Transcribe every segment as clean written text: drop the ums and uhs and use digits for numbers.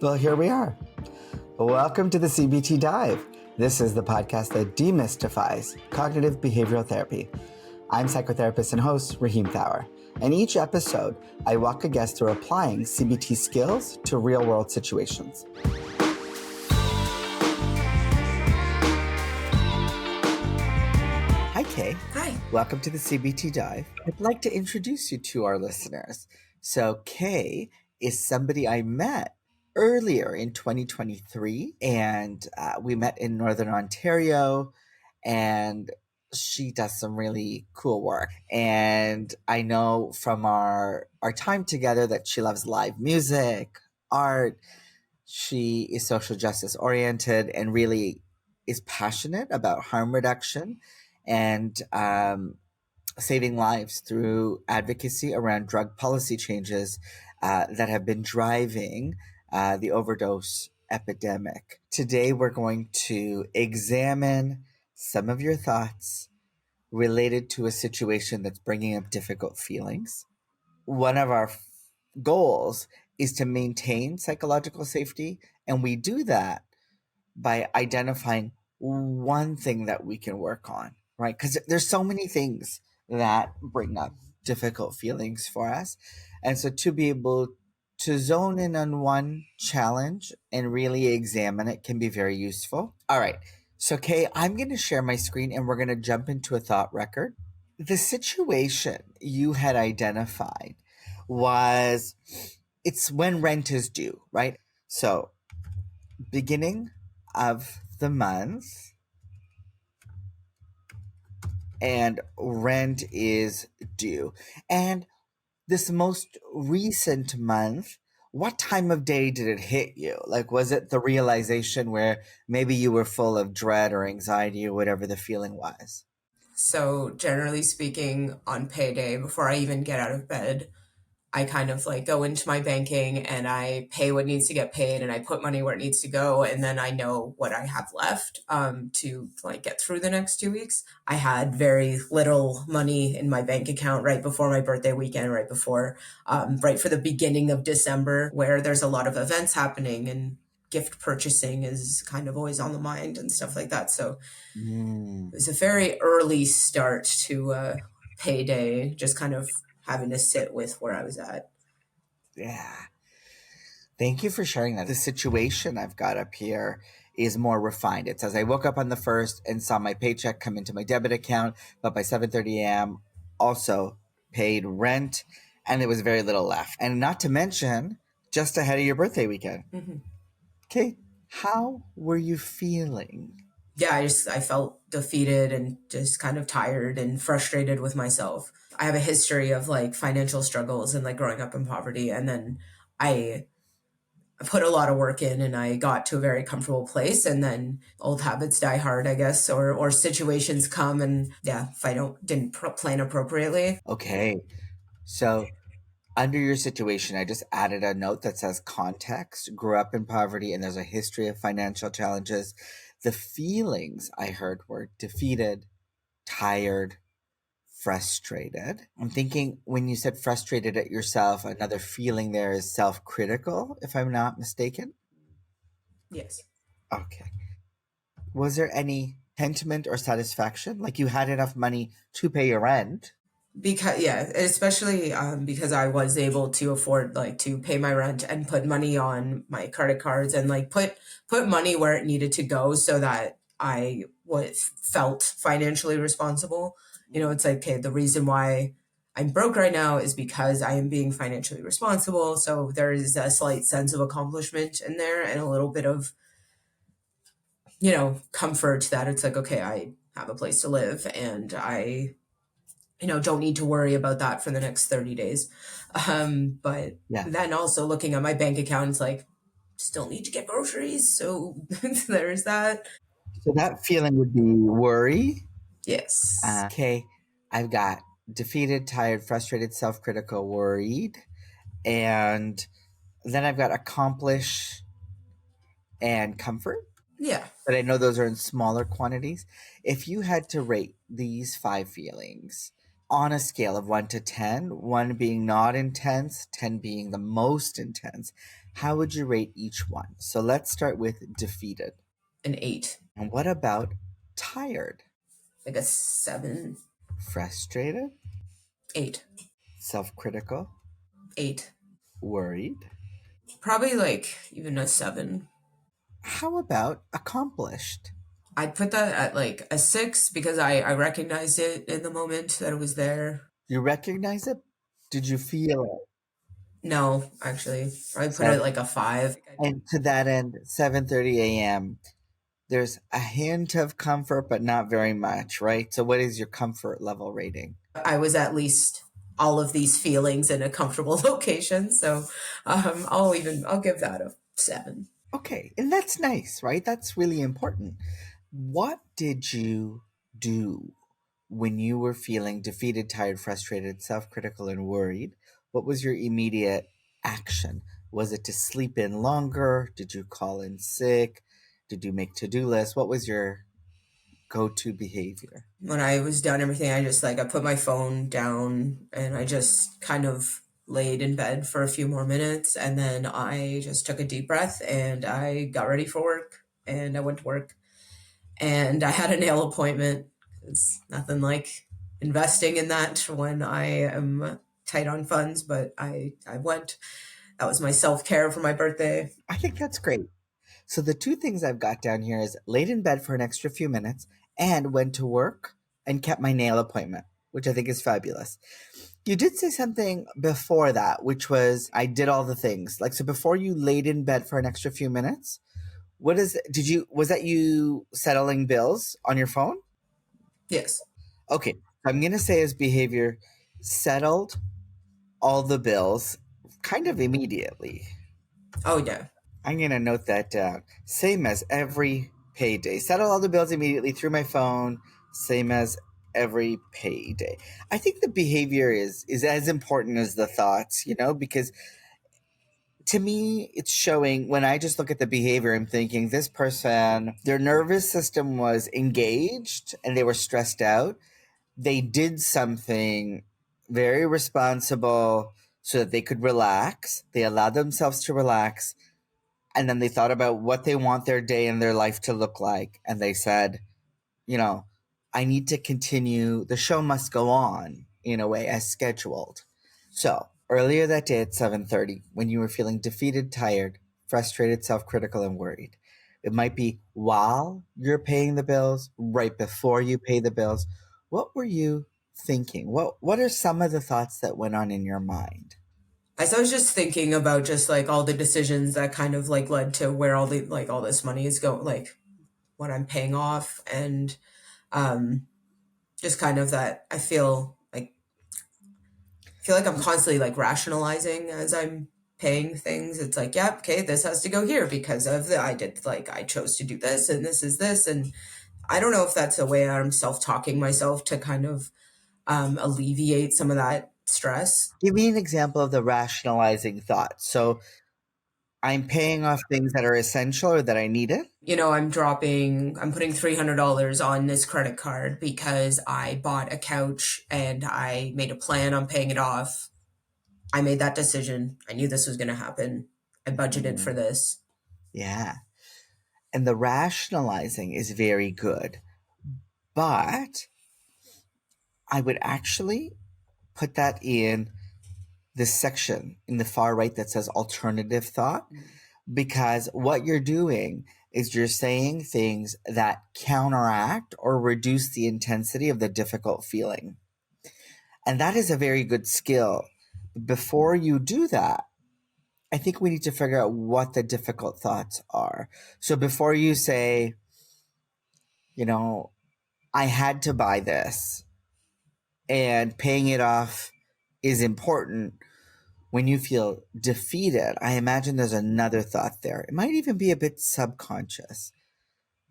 Well, here we are. Welcome to the CBT Dive. This is the podcast that demystifies cognitive behavioral therapy. I'm psychotherapist and host Rahim Thawer, and each episode I walk a guest through applying CBT skills to real-world situations. Hi, Kae. Hi. Welcome to the CBT Dive. I'd like to introduce you to our listeners. So Kae is somebody I met earlier in 2023, and we met in Northern Ontario, and she does some really cool work. And I know from our time together that she loves live music, art. She is social justice oriented and really is passionate about harm reduction and saving lives through advocacy around drug policy changes that have been driving the overdose epidemic. Today, we're going to examine some of your thoughts related to a situation that's bringing up difficult feelings. One of our goals is to maintain psychological safety, and we do that by identifying one thing that we can work on, right? Because there's so many things that bring up difficult feelings for us. And so to be able to zone in on one challenge and really examine it can be very useful. All right. So, Kae, I'm going to share my screen and we're going to jump into a thought record. The situation you had identified was it's when rent is due, right? So, beginning of the month and rent is due. And this most recent month, what time of day did it hit you? Like, was it the realization where maybe you were full of dread or anxiety or whatever the feeling was? So generally speaking, on payday, before I even get out of bed, I kind of like go into my banking and I pay what needs to get paid and I put money where it needs to go. And then I know what I have left to like get through the next 2 weeks. I had very little money in my bank account right before my birthday weekend, right before, right for the beginning of December, where there's a lot of events happening and gift purchasing is kind of always on the mind and stuff like that. So it was a very early start to payday, just kind of having to sit with where I was at. Yeah. Thank you for sharing that. The situation I've got up here is more refined. It says I woke up on the 1st and saw my paycheck come into my debit account, but by 7:30 a.m. also paid rent and there was very little left. And not to mention, just ahead of your birthday weekend. Mm-hmm. Okay, how were you feeling? Yeah, I felt defeated and just kind of tired and frustrated with myself. I have a history of like financial struggles and like growing up in poverty. And then I put a lot of work in and I got to a very comfortable place, and then old habits die hard, I guess, or situations come and yeah, if I didn't plan appropriately. Okay, so under your situation, I just added a note that says context, grew up in poverty, and there's a history of financial challenges. The feelings I heard were defeated, tired, frustrated. I'm thinking when you said frustrated at yourself, another feeling there is self-critical, if I'm not mistaken. Yes. Okay. Was there any contentment or satisfaction? Like you had enough money to pay your rent? Because yeah, especially because I was able to afford like to pay my rent and put money on my credit cards and like put money where it needed to go so that I felt financially responsible. You know, it's like, okay, the reason why I'm broke right now is because I am being financially responsible. So there is a slight sense of accomplishment in there and a little bit of, you know, comfort that it's like, okay, I have a place to live and I don't need to worry about that for the next 30 days. But Yeah. then also looking at my bank account, it's like, still need to get groceries. So there's that. So that feeling would be worry. Yes. Okay, I've got defeated, tired, frustrated, self-critical, worried. And then I've got accomplish and comfort. Yeah. But I know those are in smaller quantities. If you had to rate these 5 feelings On a scale of 1 to 10, 1 being not intense, 10 being the most intense, how would you rate each one? So let's start with defeated. An 8. And what about tired? Like a 7. Frustrated? 8. Self critical? 8. Worried? Probably like even a 7. How about accomplished? I'd put that at like a 6 because I recognized it in the moment that it was there. You recognize it? Did you feel it? No, actually, I put it So, like a 5. and to that end, 7:30 a.m. There's a hint of comfort, but not very much, right? So, what is your comfort level rating? I was at least all of these feelings in a comfortable location, so I'll give that a 7. Okay, and that's nice, right? That's really important. What did you do when you were feeling defeated, tired, frustrated, self critical, and worried? What was your immediate action? Was it to sleep in longer? Did you call in sick? Did you make to do lists? What was your go to behavior? When I was done everything, I just like I put my phone down and I just kind of laid in bed for a few more minutes, and then I just took a deep breath and I got ready for work and I went to work and I had a nail appointment. It's nothing like investing in that when I am tight on funds, but I went. That was my self-care for my birthday. I think that's great. So the two things I've got down here is laid in bed for an extra few minutes and went to work and kept my nail appointment, which I think is fabulous. You did say something before that, which was I did all the things. Like so before you laid in bed for an extra few minutes, what is did you was that you settling bills on your phone? Yes. Okay. I'm going to say as behavior settled all the bills kind of immediately. Oh yeah. I'm going to note that down. Same as every payday. Settle all the bills immediately through my phone. Same as every payday. I think the behavior is as important as the thoughts, because to me, it's showing when I just look at the behavior, I'm thinking this person, their nervous system was engaged and they were stressed out. They did something very responsible so that they could relax. They allowed themselves to relax, and then they thought about what they want their day and their life to look like, and they said, you know I need to continue, the show must go on in a way as scheduled. So earlier that day at 7:30, when you were feeling defeated, tired, frustrated, self-critical, and worried, it might be while you're paying the bills, right before you pay the bills, what were you thinking? What are some of the thoughts that went on in your mind? I was just thinking about just like all the decisions that kind of like led to where all the like all this money is going, like what I'm paying off, and um, just kind of that I feel like I'm constantly like rationalizing as I'm paying things. It's like, yeah, okay, this has to go here because of the I chose to do this and this is this, and I don't know if that's a way I'm self-talking myself to kind of alleviate some of that stress. Give me an example of the rationalizing thought. So I'm paying off things that are essential or that I need it. I'm putting $300 on this credit card because I bought a couch and I made a plan on paying it off. I made that decision. I knew this was going to happen. I budgeted for Mhm. this. Yeah. And the rationalizing is very good. But I would actually put that in this section in the far right that says alternative thought, because what you're doing is you're saying things that counteract or reduce the intensity of the difficult feeling. And that is a very good skill. Before you do that, I think we need to figure out what the difficult thoughts are. So before you say, you know, I had to buy this and paying it off is important, when you feel defeated, I imagine there's another thought there. It might even be a bit subconscious.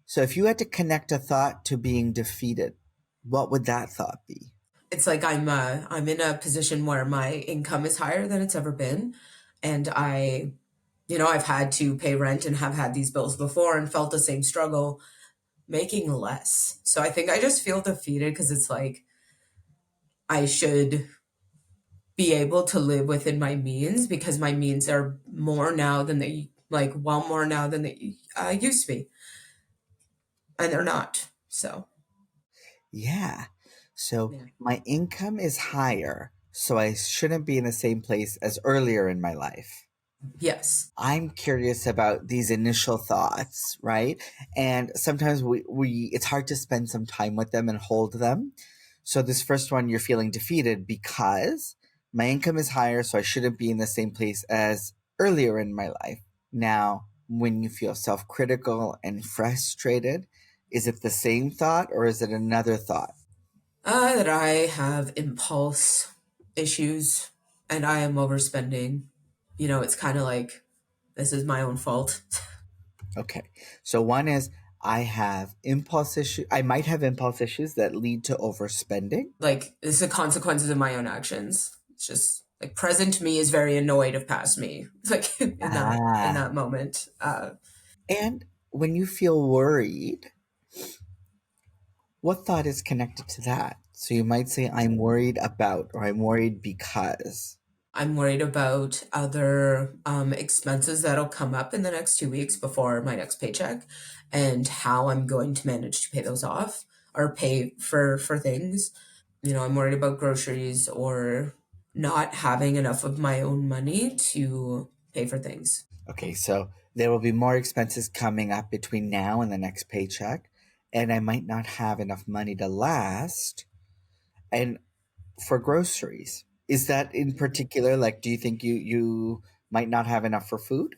So if you had to connect a thought to being defeated, what would that thought be? It's like I'm in a position where my income is higher than it's ever been, and I've had to pay rent and have had these bills before and felt the same struggle making less. So I think I just feel defeated because it's like I should be able to live within my means because my means are more now than they like well more now than they used to be, and they're not. So Yeah. So yeah, my income is higher, so I shouldn't be in the same place as earlier in my life. yes, I'm curious about these initial thoughts, right? And sometimes we it's hard to spend some time with them and hold them. So this first one, you're feeling defeated because my income is higher, so I shouldn't be in the same place as earlier in my life. Now, when you feel self-critical and frustrated, is it the same thought or is it another thought? that I have impulse issues and I am overspending. It's kind of like this is my own fault. Okay. So one is I have impulse issue. I might have impulse issues that lead to overspending. Like this is the consequences of my own actions. It's just like present me is very annoyed of past me. Like in Ah. that moment. And when you feel worried, what thought is connected to that? So you might say, I'm worried about, or I'm worried because. I'm worried about other expenses that'll come up in the next 2 weeks before my next paycheck, and how I'm going to manage to pay those off or pay for things. I'm worried about groceries or not having enough of my own money to pay for things. Okay, so there will be more expenses coming up between now and the next paycheck, and I might not have enough money to last. And for groceries, is that in particular, like, do you think you might not have enough for food?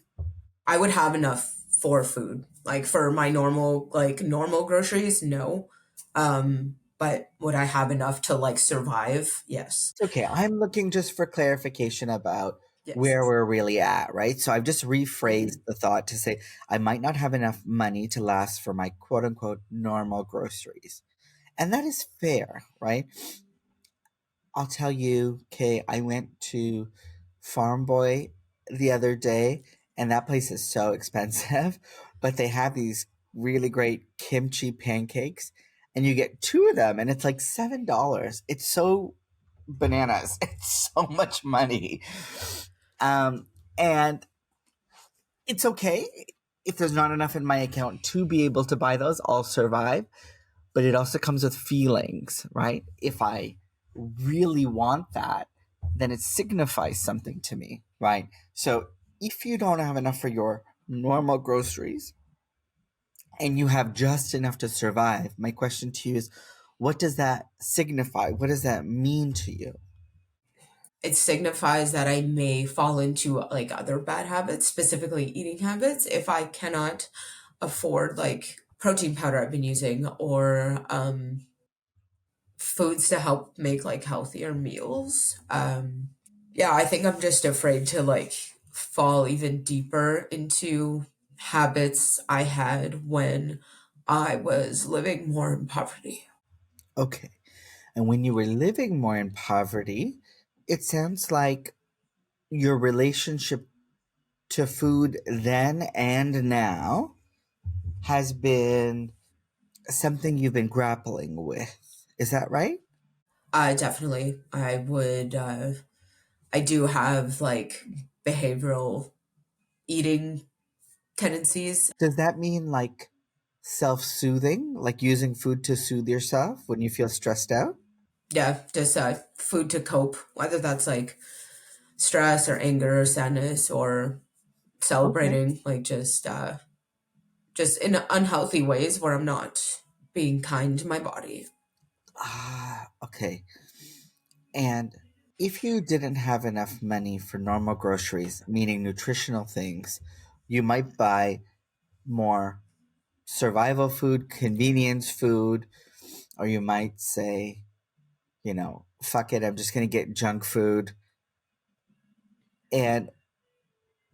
I would have enough for food. Like for my normal groceries, no. But would I have enough to like survive? Yes. It's okay. I'm looking just for clarification about Yes. where we're really at, right? So I've just rephrased Mhm. the thought to say I might not have enough money to last for my quote unquote normal groceries. And that is fair, right? I'll tell you, Kay, I went to Farm Boy the other day, and that place is so expensive, but they have these really great kimchi pancakes, and you get two of them, and it's like $7. It's so bananas. It's so much money. And it's okay if there's not enough in my account to be able to buy those, I'll survive. But it also comes with feelings, right? If I really want that, then it signifies something to me, right? So if you don't have enough for your normal groceries and you have just enough to survive, my question to you is what does that signify? What does that mean to you? It signifies that I may fall into like other bad habits, specifically eating habits, if I cannot afford like protein powder I've been using or foods to help make like healthier meals. Yeah, I think I'm just afraid to like fall even deeper into habits I had when I was living more in poverty. Okay. And when you were living more in poverty, it sounds like your relationship to food then and now has been something you've been grappling with. Is that right? Definitely, I do have like behavioral eating tendencies. Does that mean like self soothing, like using food to soothe yourself when you feel stressed out? Yeah, just food to cope, whether that's like stress or anger or sadness or Okay. celebrating, like just in unhealthy ways where I'm not being kind to my body. Ah, okay. And if you didn't have enough money for normal groceries, meaning nutritional things, you might buy more survival food, convenience food, or you might say, fuck it, I'm just going to get junk food. And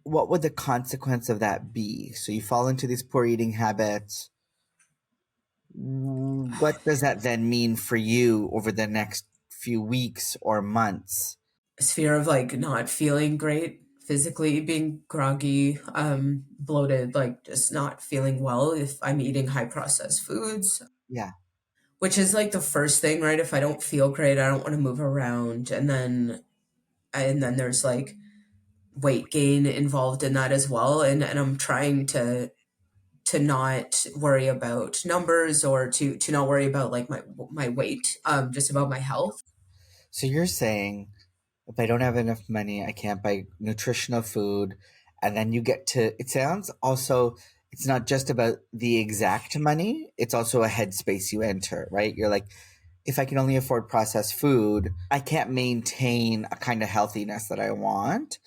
what would the consequence of that be? So you fall into these poor eating habits. What does that then mean for you over the next few weeks or months? Sphere of like not feeling great physically, being groggy, bloated, like just not feeling well if I'm eating high processed foods. Yeah. which is like the first thing, right? If I don't feel great, I don't want to move around, and then there's like weight gain involved in that as well, and I'm trying to not worry about numbers or to not worry about like my weight, just about my health. So you're saying if I don't have enough money, I can't buy nutritional food. And then you get to, it sounds also, it's not just about the exact money, it's also a headspace you enter, right? You're like, if I can only afford processed food, I can't maintain a kind of healthiness that I want.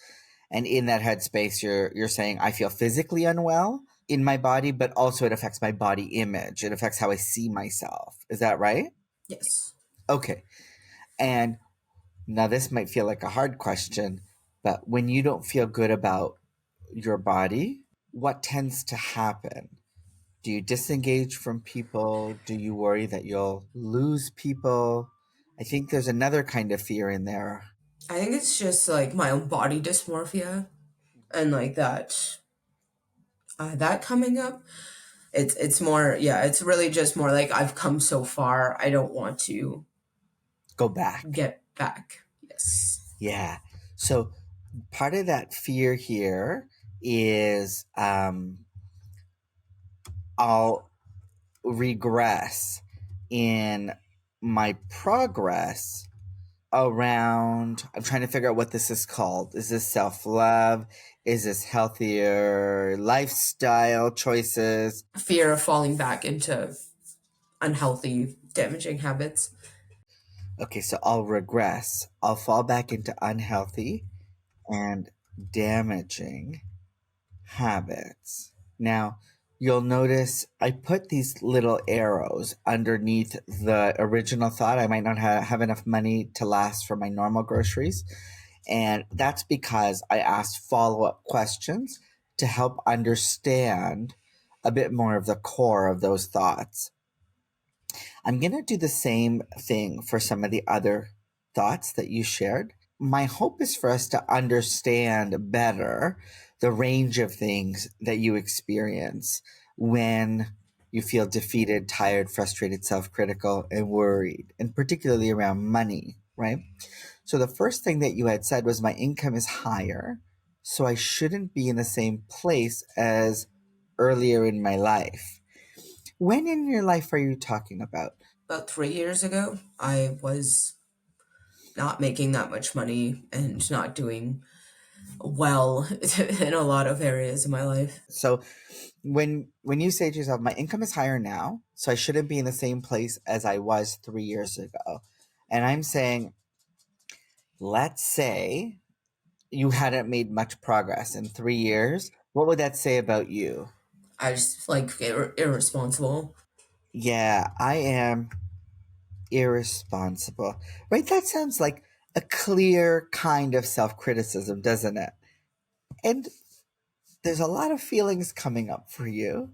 And in that headspace, you're saying I feel physically unwell in my body, but also it affects my body image. It affects how I see myself. Is that right? Yes. Okay. And now this might feel like a hard question, but when you don't feel good about your body, what tends to happen? Do you disengage from people? Do you worry that you'll lose people? I think there's another kind of fear in there. I think it's just like my own body dysmorphia and like that coming up. It's more, yeah, it's really just more like I've come so far, I don't want to Go back. get back. Yes. Yeah. So part of that fear here is I'll regress in my progress around. I'm trying to figure out what this is called. Is this self-love? Is this healthier lifestyle choices? Fear of falling back into unhealthy, damaging habits. Okay, so I'll regress. I'll fall back into unhealthy and damaging habits. Now, you'll notice I put these little arrows underneath the original thought. I might not have enough money to last for my normal groceries. And that's because I asked follow up questions to help understand a bit more of the core of those thoughts. I'm going to do the same thing for some of the other thoughts that you shared. My hope is for us to understand better the range of things that you experience when you feel defeated, tired, frustrated, self critical, and worried, and particularly around money, right? So the first thing that you had said was my income is higher, so I shouldn't be in the same place as earlier in my life. When in your life are you talking about? About 3 years ago, I was not making that much money and not doing well in a lot of areas of my life. So when you say to yourself, my income is higher now, so I shouldn't be in the same place as I was 3 years ago. And I'm saying, let's say you hadn't made much progress in 3 years. What would that say about you? I just like irresponsible. Yeah, I am irresponsible. Right? That sounds like a clear kind of self criticism, doesn't it? And there's a lot of feelings coming up for you.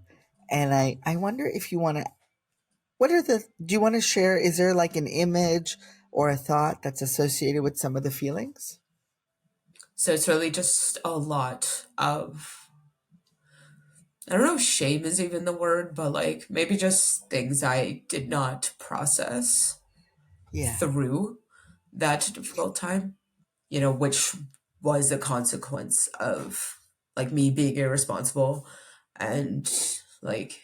And I wonder if you want to, do you want to share? Is there like an image or a thought that's associated with some of the feelings? So it's really just a lot of, I don't know if shame is even the word, but like maybe just things I did not process Yeah. through that difficult time, which was a consequence of like me being irresponsible and like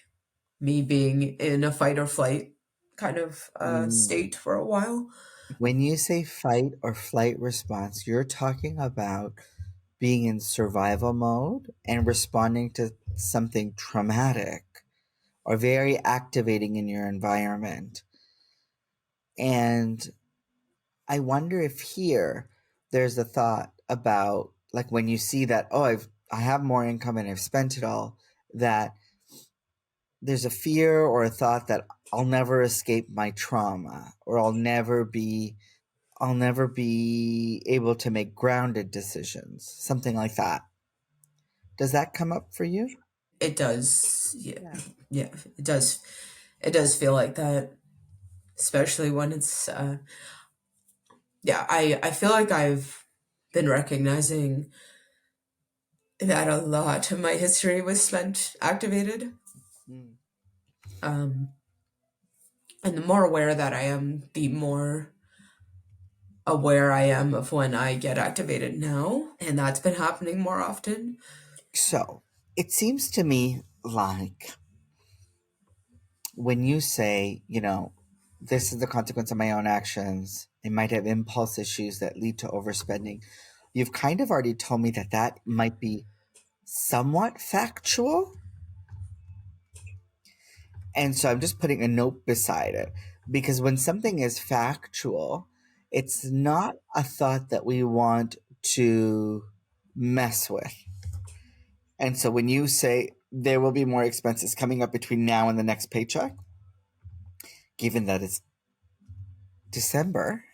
me being in a fight or flight kind of Mm. state for a while. When you say fight or flight response, you're talking about being in survival mode and responding to something traumatic or very activating in your environment. And I wonder if here there's a thought about like when you see that, oh, I have more income and I've spent it all, that there's a fear or a thought that I'll never escape my trauma or I'll never be able to make grounded decisions, something like that. Does that come up for you? It does, yeah, Yeah. yeah, it does feel like that, especially when it's yeah, I feel like I've been recognizing that a lot of my history was spent activated. Mm. Um, And the more aware that I am, the more aware I am of when I get activated now. And that's been happening more often. So it seems to me like when you say, this is the consequence of my own actions, I might have impulse issues that lead to overspending. You've kind of already told me that that might be somewhat factual. And so I'm just putting a note beside it because when something is factual, it's not a thought that we want to mess with. And so when you say there will be more expenses coming up between now and the next paycheck, given that it's December,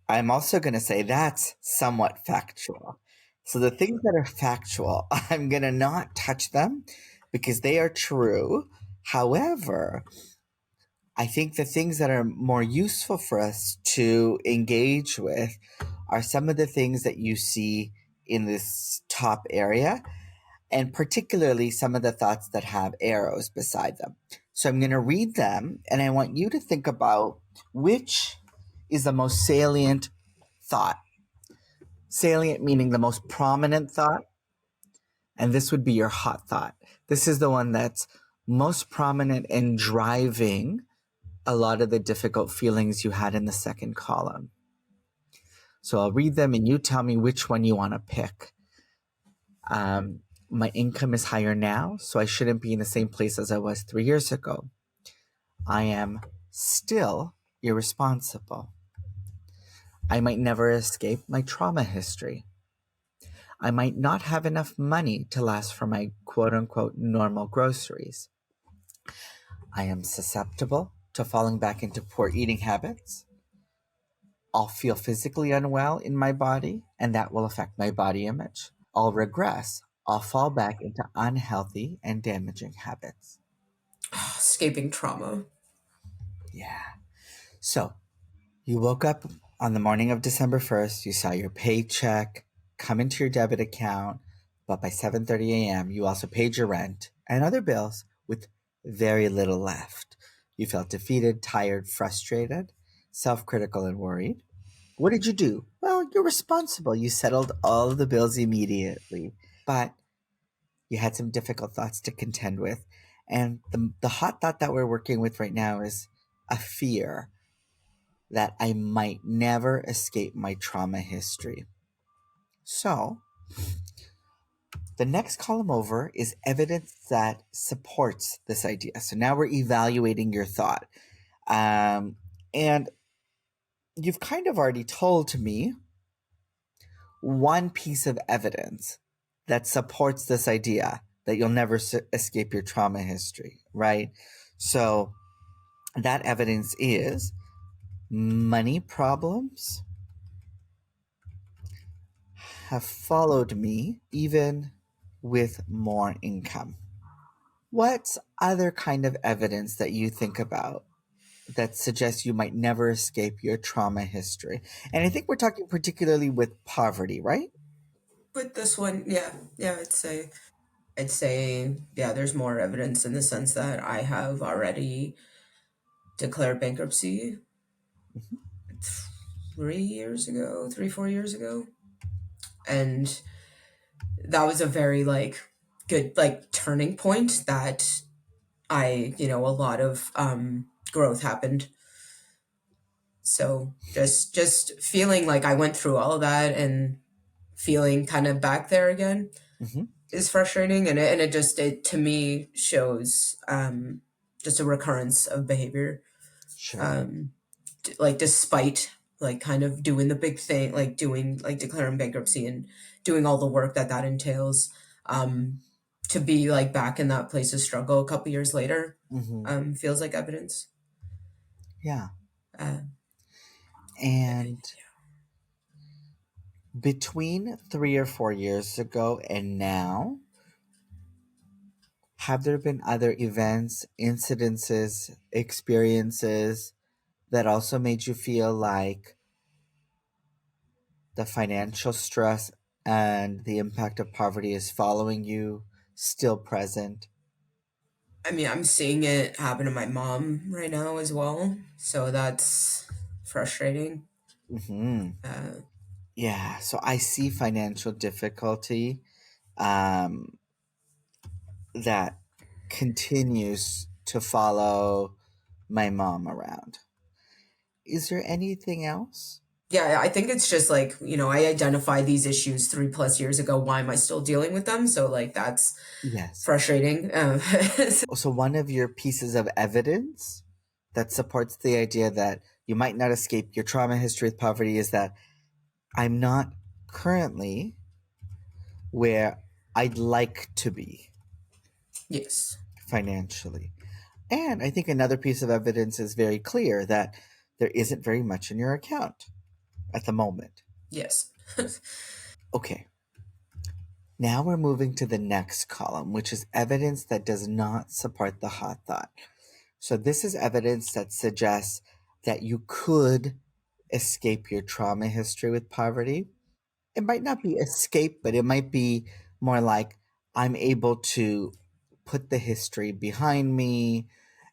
I'm also going to say that's somewhat factual. So the things that are factual, I'm going to not touch them because they are true. However, I think the things that are more useful for us to engage with are some of the things that you see in this top area, and particularly some of the thoughts that have arrows beside them. So I'm going to read them, and I want you to think about which is the most salient thought. Salient meaning the most prominent thought, and this would be your hot thought. This is the one that's most prominent in driving a lot of the difficult feelings you had in the second column. So I'll read them and you tell me which one you want to pick. My income is higher now, so I shouldn't be in the same place as I was 3 years ago. I am still irresponsible. I might never escape my trauma history. I might not have enough money to last for my quote unquote normal groceries. I am susceptible to falling back into poor eating habits. I'll feel physically unwell in my body, and that will affect my body image. I'll regress. I'll fall back into unhealthy and damaging habits. Escaping trauma. Yeah. So you woke up on the morning of December 1st, you saw your paycheck come into your debit account, but by 7:30 a.m., you also paid your rent and other bills with very little left. You felt defeated, tired, frustrated, self-critical, and worried. What did you do? Well, you're responsible. You settled all of the bills immediately, but you had some difficult thoughts to contend with. And the hot thought that we're working with right now is a fear that I might never escape my trauma history. So, the next column over is evidence that supports this idea. So now we're evaluating your thought. And you've kind of already told me one piece of evidence that supports this idea that you'll never escape your trauma history, right? So that evidence is money problems have followed me even with more income. What's other kind of evidence that you think about that suggests you might never escape your trauma history? And I think we're talking particularly with poverty, right? With this one, yeah, I'd say, yeah, there's more evidence in the sense that I have already declared bankruptcy Mhm. 3 years ago, 4 years ago. And that was a very good turning point that a lot of growth happened. So just feeling like I went through all of that and feeling kind of back there again Mhm. is frustrating, and it to me shows just a recurrence of behavior, Sure. um, like despite kind of doing the big thing, like doing declaring bankruptcy and doing all the work that entails, um, to be back in that place of struggle a couple years later, Mhm. feels like evidence. Yeah. Uh, And between 3 or 4 years ago and now, have there been other events, incidences, experiences that also made you feel like the financial stress and the impact of poverty is following you, still present? I mean, I'm seeing it happen to my mom right now as well. So that's frustrating. Hmm. Uh, Yeah, so I see financial difficulty um, that continues to follow my mom around. Is there anything else? yeah, I think it's just like, I identified these issues 3+ years ago. Why am I still dealing with them? So, like, that's Yes. frustrating. So, one of your pieces of evidence that supports the idea that you might not escape your trauma history with poverty is that I'm not currently where I'd like to be Yes. financially. And I think another piece of evidence is very clear that there isn't very much in your account at the moment. Yes. Okay, now we're moving to the next column, which is evidence that does not support the hot thought. So, this is evidence that suggests that you could escape your trauma history with poverty. It might not be escape, but it might be more like I'm able to put the history behind me,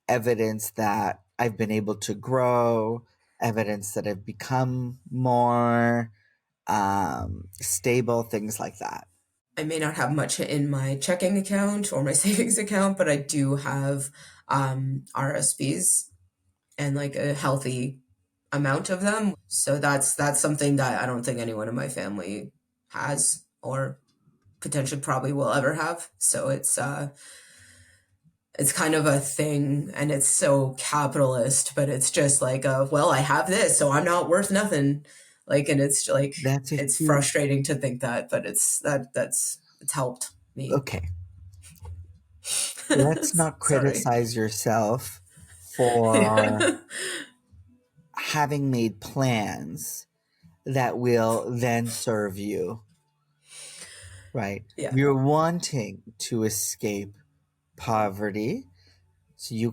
evidence that I've been able to grow, evidence that I've become more stable, things like that. I may not have much in my checking account or my savings account, but I do have RSPs and like a healthy amount of them. So that's something that I don't think anyone in my family has or potentially probably will ever have. So it's kind of a thing, and it's so capitalist, but it's just like well, I have this, so I'm not worth nothing. Like, and it's like That's a it's huge. frustrating to think that, but it's helped me. Okay, let's not Sorry. criticize yourself for Yeah. having made plans that will then serve you, right? Yeah. You're wanting to escape poverty. So you're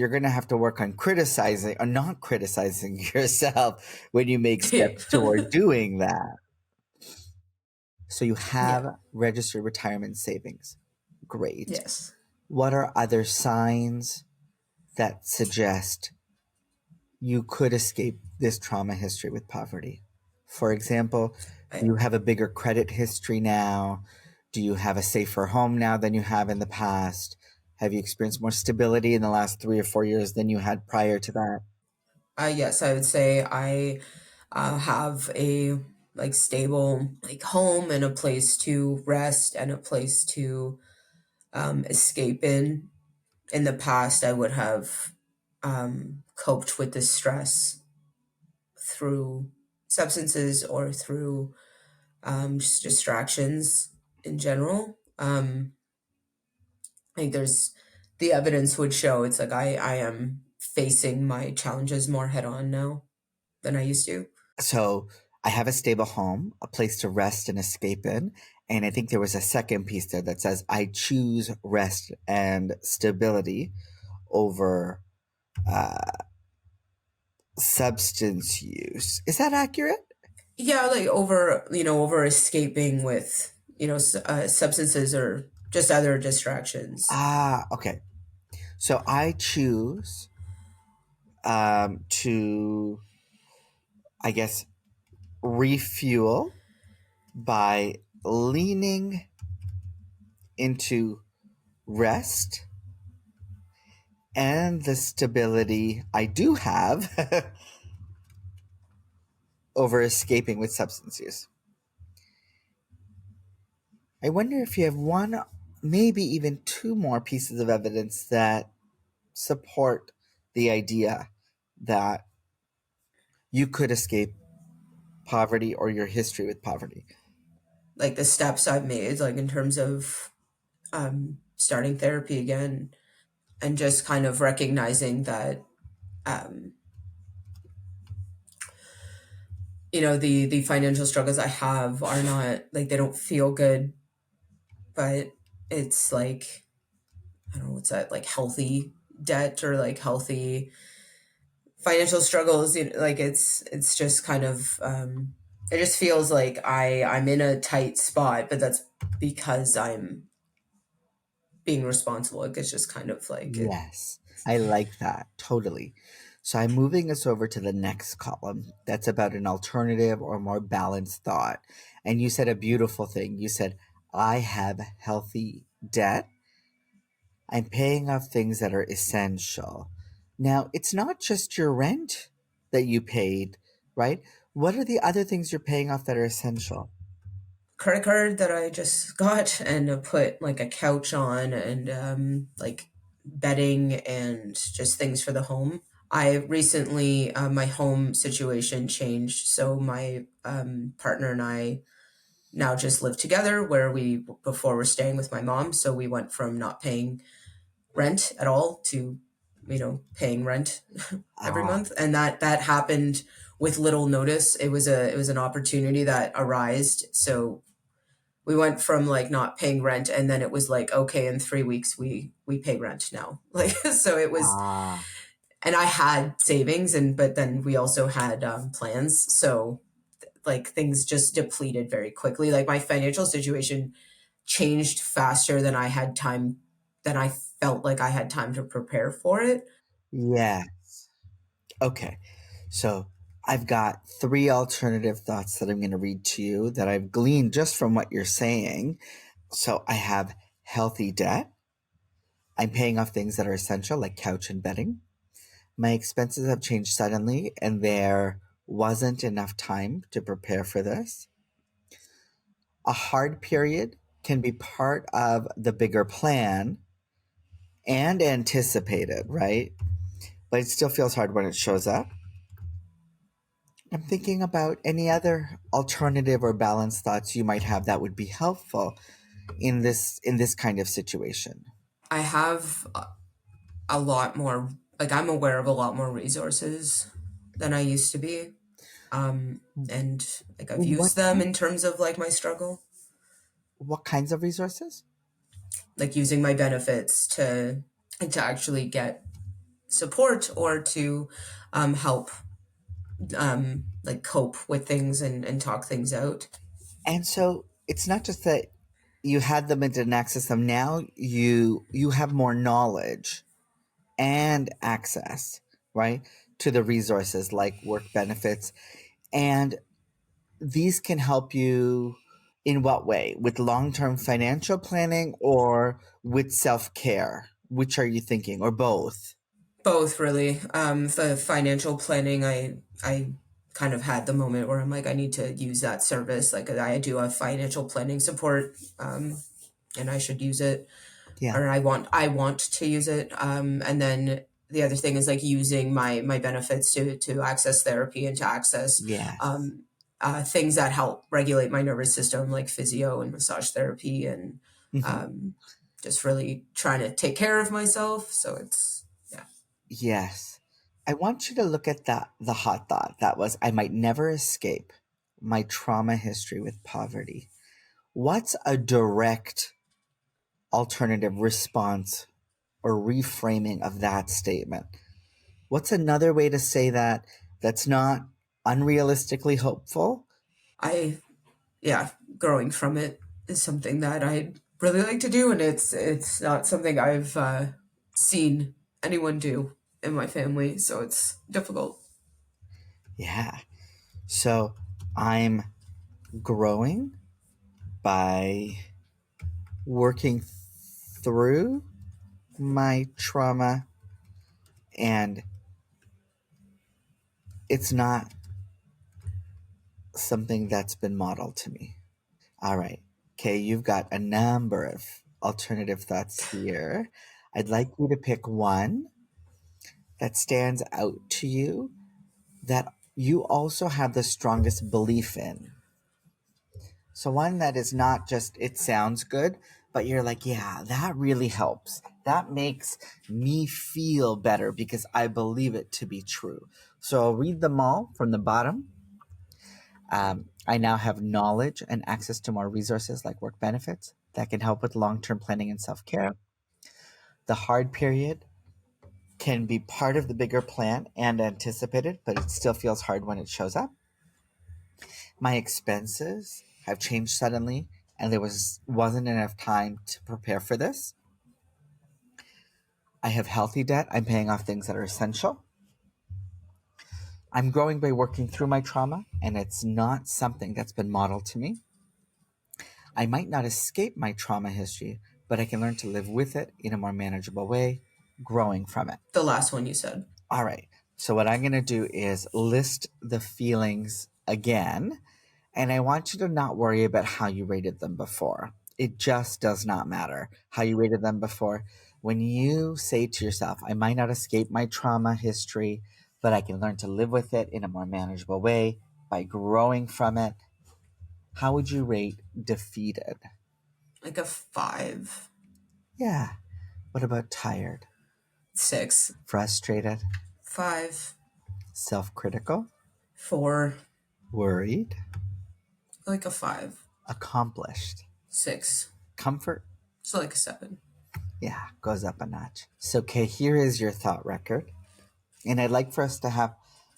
going to have to work on criticizing or not criticizing yourself when you make steps toward doing that. So you have Yeah. registered retirement savings. Great. Yes. What are other signs that suggest you could escape this trauma history with poverty? For example, do I, you have a bigger credit history now? Do you have a safer home now than you have in the past? Have you experienced more stability in the last 3 or 4 years than you had prior to that? yes, I would say I have a like stable like home and a place to rest and a place to escape in. In the past, I would have coped with the stress through substances or through just distractions in general. I think there's the evidence would show it's like I am facing my challenges more head on now than I used to. So I have a stable home, a place to rest and escape in. And I think there was a second piece there that says, I choose rest and stability over substance use. Is that accurate? Yeah, like over escaping with substances or just other distractions. Ah, okay. So I choose to, I guess, refuel by leaning into rest and the stability I do have over escaping with substance use. I wonder if you have one, maybe even two more pieces of evidence that support the idea that you could escape poverty or your history with poverty. Like the steps I've made, like in terms of starting therapy again, and just kind of recognizing that um, the financial struggles I have are not like they don't feel good, but it's like I don't know what's that like healthy debt or like healthy financial struggles. Like it's just kind of it just feels like I'm in a tight spot, but that's because I'm being responsible. Like it's just kind of like it. Yes, I like that. Totally. So I'm moving us over to the next column. That's about an alternative or more balanced thought. And you said a beautiful thing. You said, I have healthy debt. I'm paying off things that are essential. Now, it's not just your rent that you paid, right? What are the other things you're paying off that are essential? Credit card that I just got and put like a couch on and like bedding and just things for the home. I recently, my home situation changed. So my partner and I now just live together where we before were staying with my mom. So we went from not paying rent at all to, paying rent every Ah, month. And that happened with little notice. It was an opportunity that arose. So we went from like not paying rent and then it was like okay in 3 weeks we pay rent now like so it was. ah, And I had savings and but then we also had plans, so like things just depleted very quickly. Like my financial situation changed faster than I had time, than I felt like I had time to prepare for it. yeah. Okay. So I've got three alternative thoughts that I'm going to read to you that I've gleaned just from what you're saying. So I have healthy debt. I'm paying off things that are essential, like couch and bedding. My expenses have changed suddenly, and there wasn't enough time to prepare for this. A hard period can be part of the bigger plan and anticipated, right? But it still feels hard when it shows up. I'm thinking about any other alternative or balanced thoughts you might have that would be helpful in this kind of situation. I have a lot more, like I'm aware of a lot more resources than I used to be. And like I've What used them kind? in terms of like my struggle, What kinds of resources? like using my benefits to actually get support or to help like cope with things and talk things out. And so it's not just that you had them and didn't access them. Now you have more knowledge and access, right, to the resources like work benefits, and these can help you in what way? With long-term financial planning or with self-care? Which are you thinking, or both? Both really. The financial planning, I kind of had the moment where I'm like, I need to use that service. Like I do have financial planning support, and I should use it, Yeah. or I want to use it. And then the other thing is like using my benefits to access therapy and to access Yes. um, things that help regulate my nervous system, like physio and massage therapy, and Hmm. um, just really trying to take care of myself. So it's yeah. Yes. I want you to look at the hot thought that was, I might never escape my trauma history with poverty. What's a direct alternative response or reframing of that statement? What's another way to say that that's not unrealistically hopeful? I yeah, growing from it is something that I really like to do, and it's not something I've seen anyone do in my family, so it's difficult. Yeah. So I'm growing by working through my trauma, and it's not something that's been modeled to me. All right. Okay, you've got a number of alternative thoughts here. I'd like you to pick one that stands out to you that you also have the strongest belief in. So one that is not just it sounds good, but you're like, yeah, that really helps. That makes me feel better because I believe it to be true. So I'll read them all from the bottom. I now have knowledge and access to more resources like work benefits that can help with long term planning and self care. The hard period can be part of the bigger plan and anticipated, but it still feels hard when it shows up. My expenses have changed suddenly, and there wasn't enough time to prepare for this. I have healthy debt. I'm paying off things that are essential. I'm growing by working through my trauma, and it's not something that's been modeled to me. I might not escape my trauma history, but I can learn to live with it in a more manageable way, growing from it. The last one you said. All right. So what I'm going to do is list the feelings again, and I want you to not worry about how you rated them before. It just does not matter how you rated them before. When you say to yourself, I might not escape my trauma history, but I can learn to live with it in a more manageable way by growing from it, how would you rate defeated? Like a 5. Yeah. What about tired? 6. Frustrated? 5. Self-critical? 4. Worried? Like a 5. Accomplished? 6. Comfort? So like a 7. Yeah, goes up a notch. So, Kay, here is your thought record. And I'd like for us to have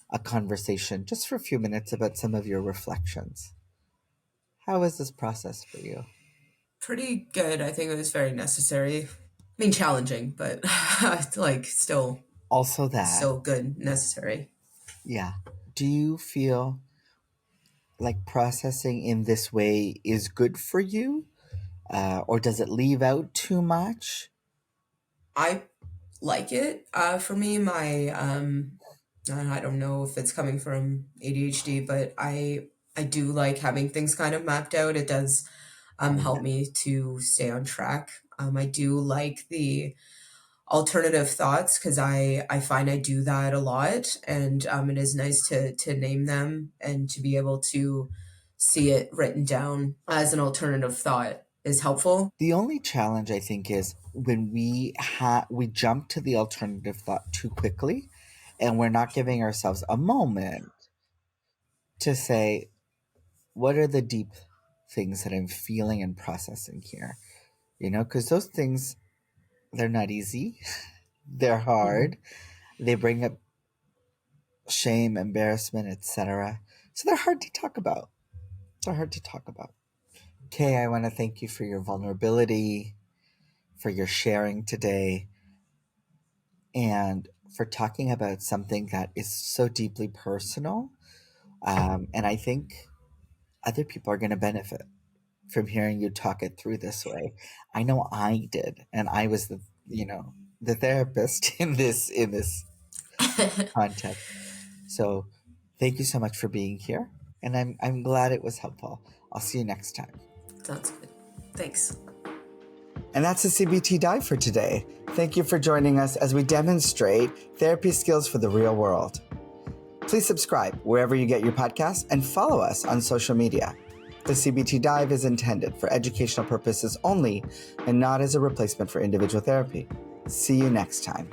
a conversation just for a few minutes about some of your reflections. How was this process for you? Pretty good. I think it was very necessary. I mean, challenging, but like still Also that, so good, necessary. yeah. Do you feel like processing in this way is good for you? Or does it leave out too much? I like it. For me, my I don't know if it's coming from ADHD, but I do like having things kind of mapped out. It does help me to stay on track. I do like the alternative thoughts because I find I do that a lot, and it is nice to name them and to be able to see it written down as an alternative thought is helpful. The only challenge I think is when we jump to the alternative thought too quickly, and we're not giving ourselves a moment to say, what are the deep things that I'm feeling and processing here? Because those things, they're not easy. They're Mhm. hard. They bring up shame, embarrassment, etc. So they're hard to talk about. They're hard to talk about. Kay, I want to thank you for your vulnerability, for your sharing today, and for talking about something that is so deeply personal. And I think other people are going to benefit from hearing you talk it through this way. I know I did, and I was the therapist in this context. So thank you so much for being here, and I'm glad it was helpful. I'll see you next time. Sounds good. Thanks. And that's the CBT Dive for today. Thank you for joining us as we demonstrate therapy skills for the real world. Please subscribe wherever you get your podcasts and follow us on social media. The CBT Dive is intended for educational purposes only and not as a replacement for individual therapy. See you next time.